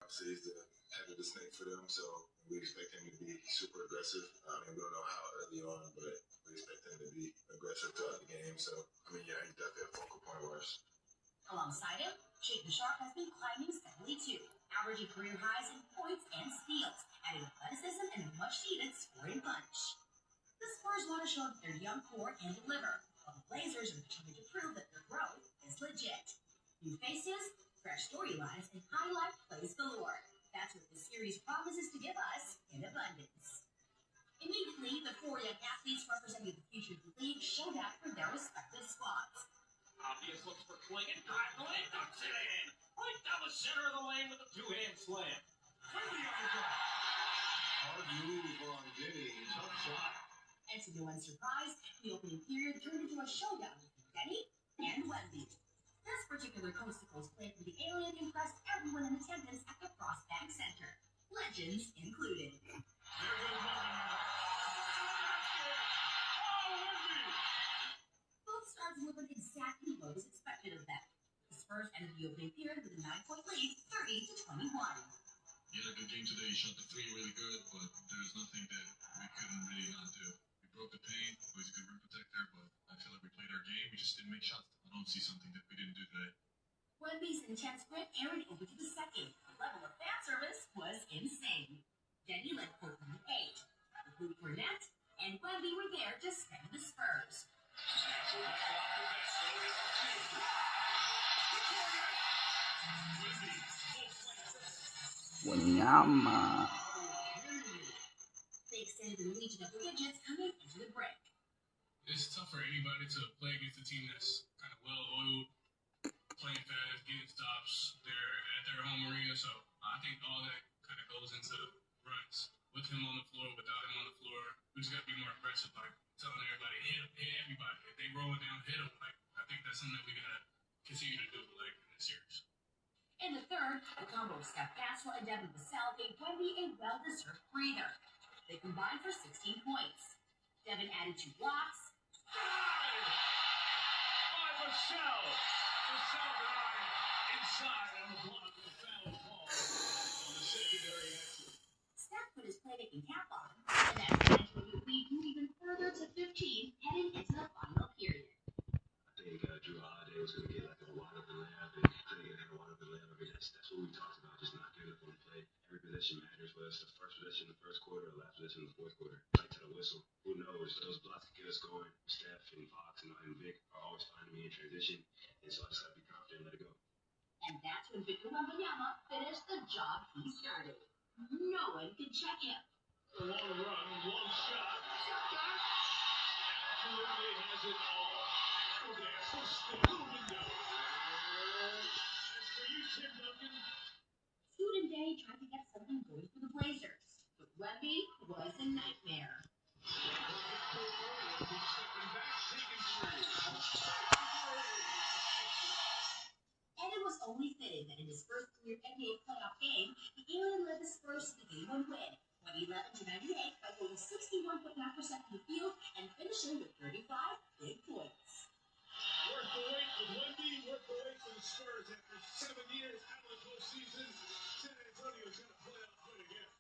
obviously he's the head of the snake for them, so we expect him to be super aggressive. We don't know how early on, but we expect him to be aggressive throughout the game. So, yeah, he's definitely a focal point for us. Alongside him, Shaedon Sharpe has been climbing steadily too, averaging career highs in points and steals, adding athleticism and a much-needed scoring punch. The Spurs want to show that their young core can deliver, while the Blazers are determined to prove that their growth is legit. New faces, fresh storylines, and highlight plays galore. That's what the series promises to give us in abundance. Immediately, the four young athletes representing the future of the league showed out for their respective squads. Obvious looks for Clingan, drive the lane, dumps it in. Right down the center of the lane with a two-hand slam. Clearly on the drive. Hard move on Vinny, tough shot. And to no one's surprise, the opening period turned into a showdown between Denny and Wemby. This particular coast-to-coast play from the Alien impressed everyone in attendance at the Frost Bank Center, legends included. There goes Martin. Both stars delivered exactly what was expected of them. The Spurs ended the opening period with a 9-point lead, 30-21. He had a good game today. He shot the three really good, but there was nothing that we couldn't really not do. We broke the paint. He was a good rim protector, but I feel like we played our game. We just didn't make shots. I don't see something that we didn't do today. Wemby's intense grip carried over to the second. The level of fan service was insane. Denny led Portland to 8. The Blue Cornet and Wemby were there to send the Spurs. Wanyama. They extended the lead to double digits coming into the break. It's tough for anybody to play against a team that's kind of well-oiled, playing fast, getting stops. They're at their home arena, so I think all that kind of goes into runs. With him on the floor, without him on the floor, we just got to be more aggressive, like telling everybody, hit everybody. If they rolling down, hit them. Like, I think that's something that we got to continue to do, like, in this series. In the third, the combo of Steph Castle and Devin Vassell gave Wemby a well-deserved breather. They combined for 16 points. Devin added 2 blocks. By Vassell. Vassell got inside on the block of the foul ball on the secondary action. Steph put his playmaking cap on, and that 9-point lead grew even further to 15, heading into the final period. I think Drew Holiday was going to get like a wide-open layup, and couldn't get a wide-open layup. I mean, that's what we talked about, just not giving up on the play. Every possession matters, whether it's the first possession in the first quarter or the last possession in the fourth quarter. Right to the whistle. Who knows? Those blocks can get us going. Steph and Fox and Vic are always finding me in transition, and so I just got to be confident and let it go. And that's when Victor Wembanyama finished the job he started. No one could check him. The long run, long shot. Absolutely has it all. Okay, so still the window. As for you, Tim Duncan. Student Day tried to get something going for the Blazers, but Wemby was a nightmare. And it was only fitting that in his first career NBA playoff game, the Alien led the Spurs to the game-1 win, 111-98 by going 61.9% from the field and finishing with 35 big points. Worth the wait with Wemby, worth the wait for the Spurs after 7 years out of the postseason. San Antonio's got a playoff win again.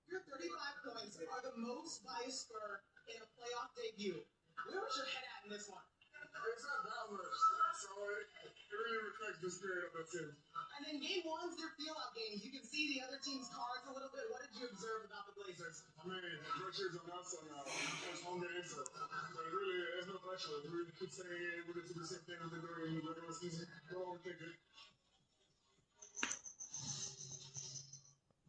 Your 35 points are the most by a Spur in a playoff debut. Where was your head at in this one? It's not that much, so it really reflects the spirit of the team. And then game one's their feel-out games. You can see the other team's cards a little bit. What did you observe about the Blazers? The pressure is on us and it's home game, so but really, there's no pressure. We really keep saying, hey, we're going to do the same thing we've been doing in the regular season. Don't overthink it.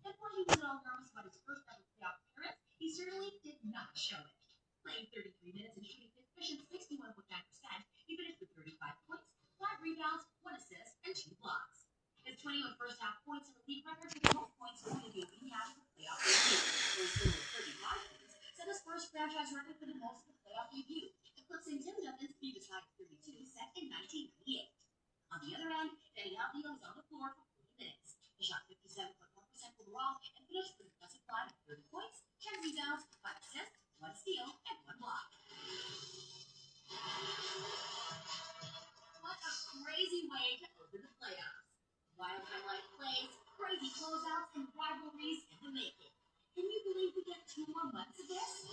And while he was all nervous about his first ever playoff appearance, he certainly did not show it. Playing 33 minutes and shooting efficient 61.9%, he finished with 35 points, 5 rebounds, 1 assist, and 2 blocks. His 21 first-half points in the league record for the most points scored in the opening half of the playoff debut. Those total of 35 points set the Spurs franchise record for the most in the playoff debut, eclipsing Tim Duncan's previous high of 32 set in 1998. On the other end, Denny Avdija was on the floor for 40 minutes. He shot 57.1% overall and finished with a impressive line of 30 points, 10 rebounds, 5 assists, 1 steal, and 1 block. What a crazy way to open the playoffs. Wild highlight plays, Crazy closeouts and rivalries in the making. Can you believe we get 2 more months of this?